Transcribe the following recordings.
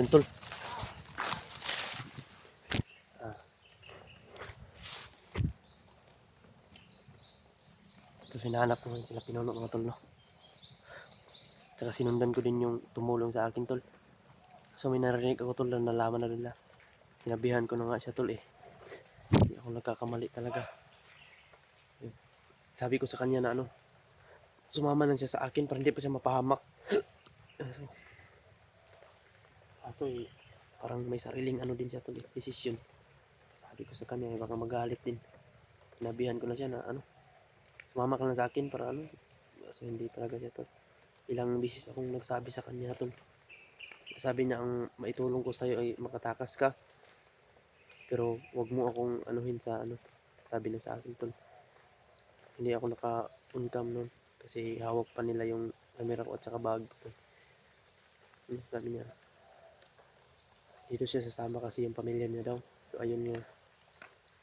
rin tol. Tapos hinahanap ko rin sila Pinuno mga tol, no. Tsaka sinundan ko din yung tumulong sa akin tol. So may narinig ako tol na nalaman na nila. Sinabihan ko na nga siya tol eh. Hindi ako nagkakamali talaga. Sabi ko sa kanya na sumama na siya sa akin para hindi pa siya mapahamak. Kaso parang may sariling din siya tol eh, desisyon. Sabi ko sa kanya baka magalit din. Sinabihan ko na siya na sumama ka lang sa akin para so hindi talaga siya tol. Ilang bisis akong nagsabi sa kanya tol. Sabi niya ang maitulong ko sa iyo ay makatakas ka. Pero wag mo akong anuhin sa sabi niya sa akin tol. Hindi ako naka-uncam noon kasi hawak pa nila yung camera ko at saka bag tol. Sabi niya dito siya sasama kasi yung pamilya niya daw. So ayun nga.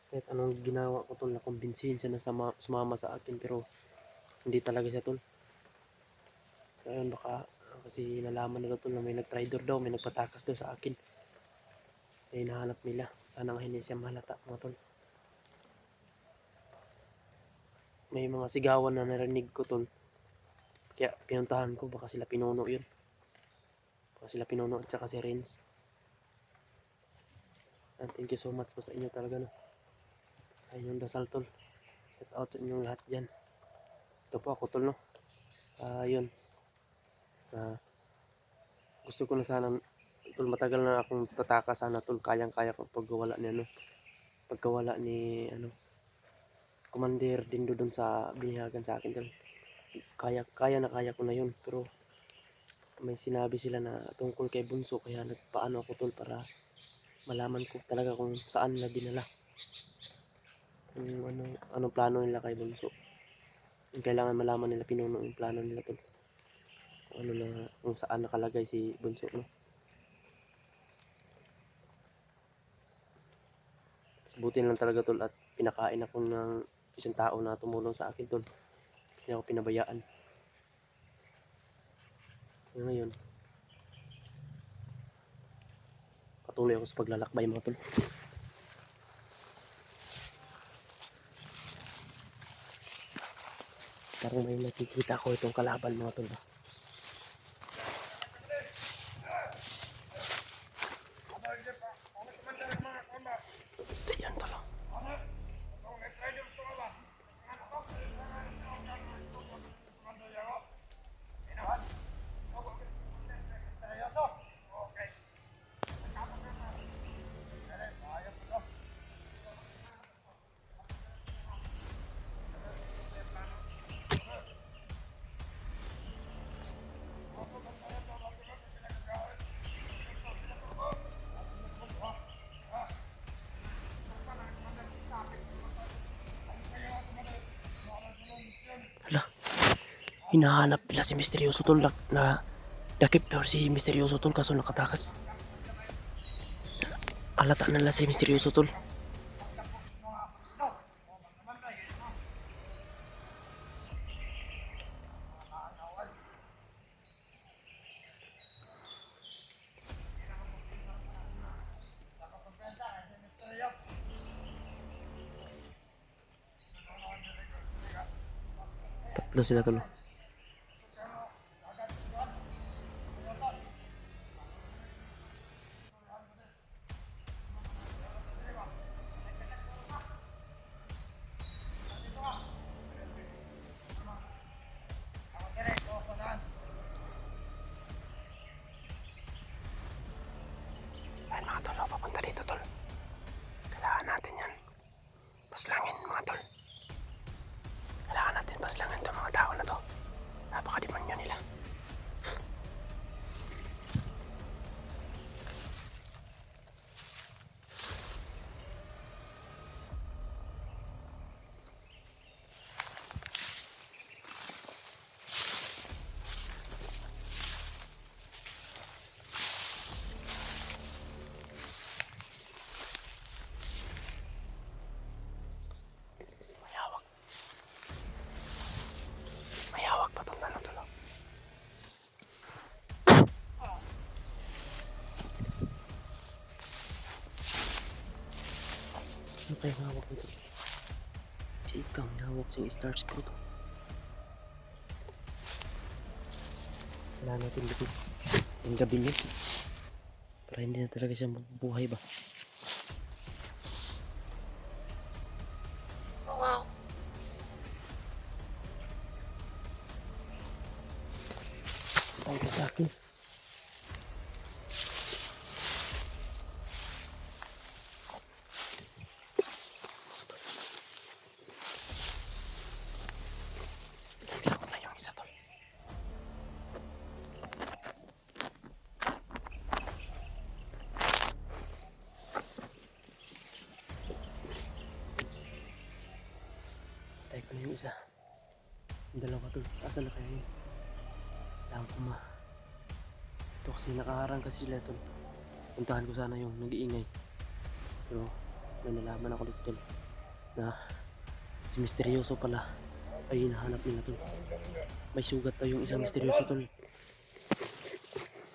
Kahit anong ginawa ko tol, nakumbinsihin siya na sumama sa akin pero hindi talaga siya tol. So ayun baka kasi nalaman nila tol na may nag-traitor daw, may nagpatakas daw sa akin. Ay hinahanap nila. Sana nga hindi siya mahalata mga tol. May mga sigawan na narinig ko tol. Kaya pinuntahan ko baka sila Pinuno yun. Baka sila Pinuno at saka si Renz. And thank you so much po sa inyo talaga no. Ayun yung dasal tol. Shout out sa inyong lahat dyan. Ito po ako tol no. Yun. Gusto ko na sana tol, matagal na akong tataka sana tol. Kayang-kaya ko pagkawala ni pagkawala ni Commander Dindo dun sa binihagan sa akin tol. Kaya ko na yun pero may sinabi sila na tungkol kay Bunso kaya nagpaano ako tol para malaman ko talaga kung saan nila dinala. Anong plano nila kay Bunso. Kailangan malaman nila Pinuno yung plano nila tol. Kung saan nakalagay si Bunso no. Buti lang talaga tol at pinakain ako ng isang tao na tumulong sa akin tol. Hindi ako pinabayaan. Ngayon patuloy ako sa paglalakbay mga tol. Parang may nakikita ko itong kalaban mga tol. Ayan tol. Hinahanap nila si Misteryoso tol na dakip daw si Misteryoso tol kaso nakatakas. Alata na nila si Misteryoso tol. Tatlo sila tol. Ay mga tol, papunta dito tol. Kailangan natin yan. Paslangin mga tol. Kailangan natin paslangin itong mga tao na to. kayang hawak nito? Si Ikang hawak siyang star screw to. Wala natin dito yung gabi niya para hindi na talaga siya mabubuhay ba. Tayo ka sa akin. Lasla ko na yung isa tol. Tayo ko na yung isa. Yung dalawa tol. Asa na kaya yun? Kailangan ko ito kasi nakaharang kasi sila tol. Puntahan ko sana yung nag-iingay. Pero may nalaman ako dito tol na si misteryoso pala ay hinahanap nila tol. May sugat daw yung isang misteryoso tol.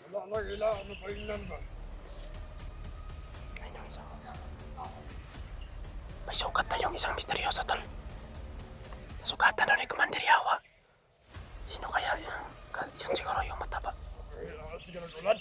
Wala na kailangan na painan ba? Ay, no, may sugat daw yung isang misteryoso tol. Nasugatan daw ni Commander Yawa. Sino kaya yun? Yun siguro yung mataba. Kailangan sige nagulad.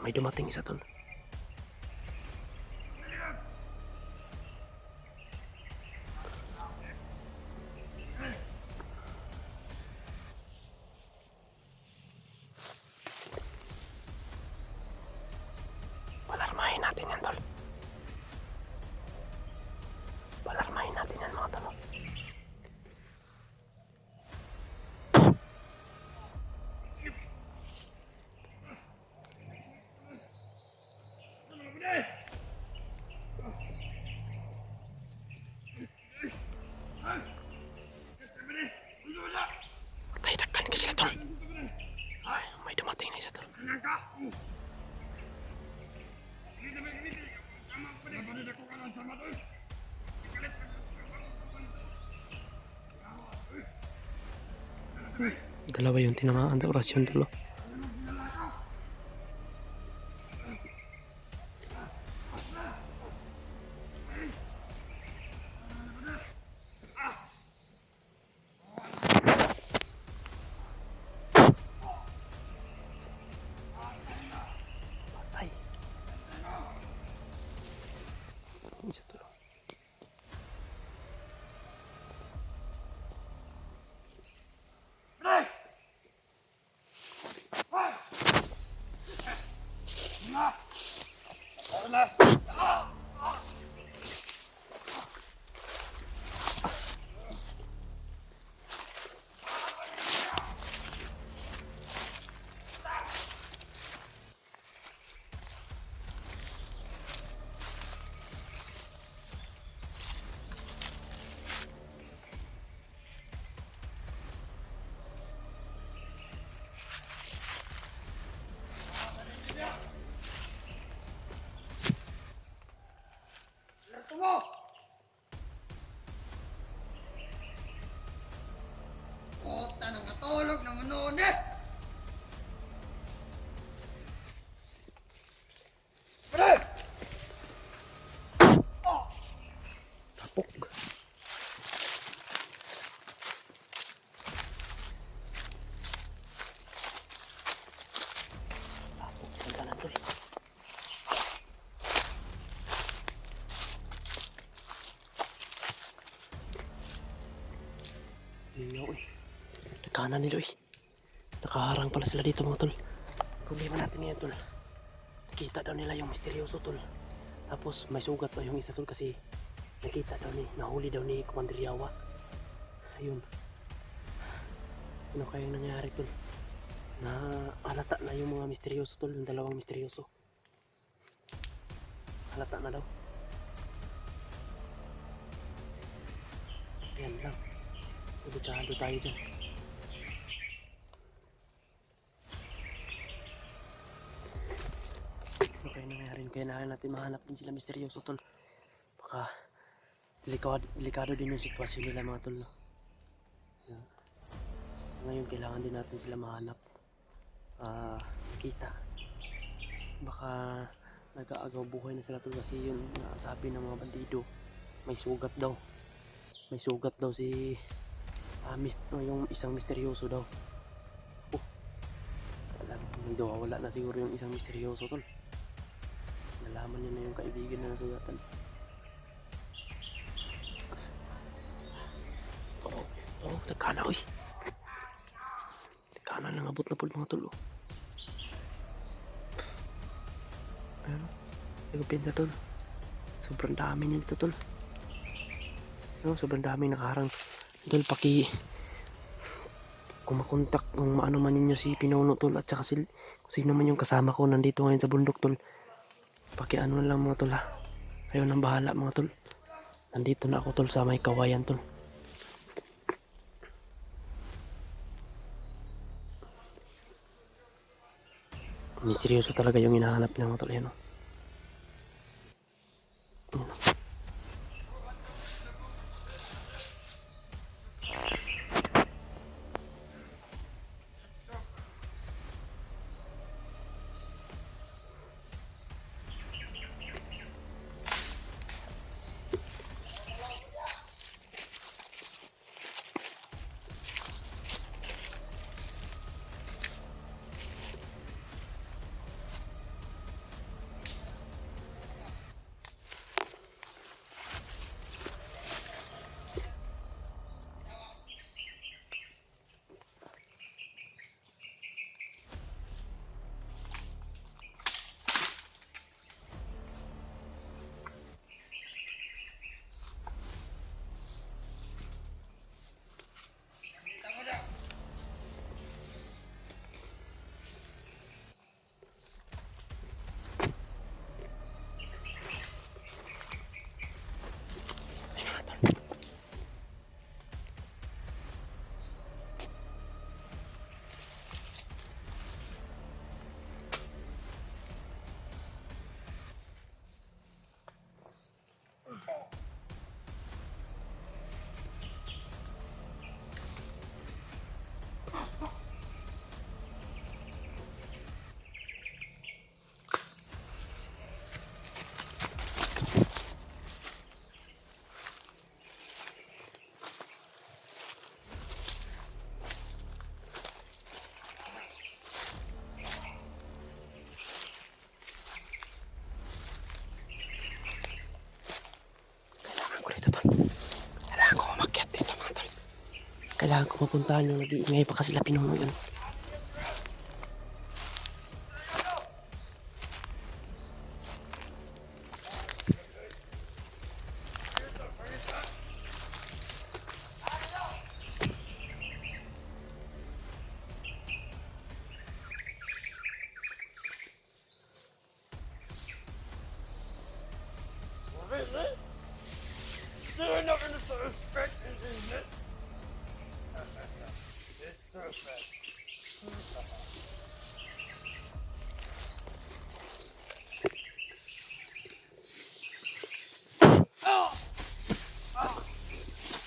May dumating isa tol. Palarmahin natin yan tol. Palarmahin natin yan mga tol. Patay-takkan ka sila tol. Ay, may dumating na isa tol. Dalawa yung tinamaan na orasyon tol. Patay. Isa tol. Kota nang natulog ng unoon eh! Pare! Tapok. Tapok sa kanan tol. Ayaw eh. Nagkanan nila eh. Nakaharang pala sila dito mga tol. Problema natin ngayon tol. Nakita daw nila yung misteryoso tol. Tapos may sugat pa yung isa tol kasi nakita daw nahuli daw ni Commander Yawa. Ayun. Ano kayang nangyari tol? Na halata na yung mga misteryoso tol. Yung dalawang misteryoso. Halata na daw. Yan lang. Delikado tayo dyan. Ano kaya nangyari? Kailangan natin mahanap din sila misteryoso tol. Baka delikado din yung sitwasyon nila mga tol. No? Yeah. Ngayon kailangan din natin sila mahanap. Kita. Baka nag-aagaw buhay na sila tol kasi yun sabi ng mga bandido. May sugat daw. May sugat daw si yung isang misteryoso daw. Wala na siguro yung isang misteryoso tol. Nalaman niya na yung kaibigan na nasugatan. Tagkana oy. Tagkana lang abot na po mga tol. Ayun. Nagpinta tol. Sobrang dami nito tol. No, sobrang dami nakaharang. Tol, kung makontak kung maano man ninyo si Pinuno tol at saka kung sino man yung kasama ko nandito ngayon sa bundok tol. Ano lang mga tol ha. Kayo nang bahala mga tol. Nandito na ako tol sa may kawayan tol. Misteryoso talaga yung hinahanap niya mga tol. Ayan o. Kailangan ko mapuntahan yung nag-iingay pa kasi sila Pinuno yun. Really? They're not gonna suspect it? It's perfect.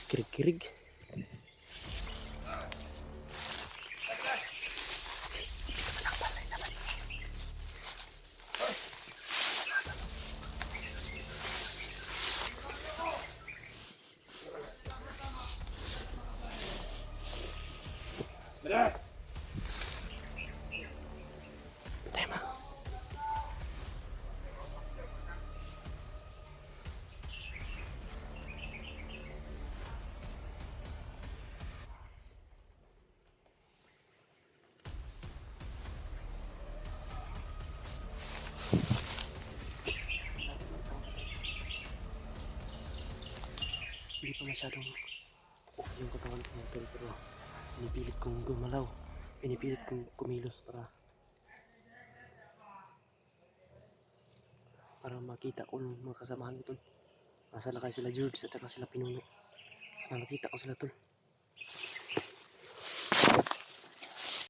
Kirig-kirig. Tema. Hindi pa masyadong okay yung katawan ko mga tol, pero pinipilit kong gumalaw. Pinipilit kong kumilos para makita ko ng mga kasamahan ko tol. Nasa lakay sila George at saka sila Pinuno. Para makita ko sila tol.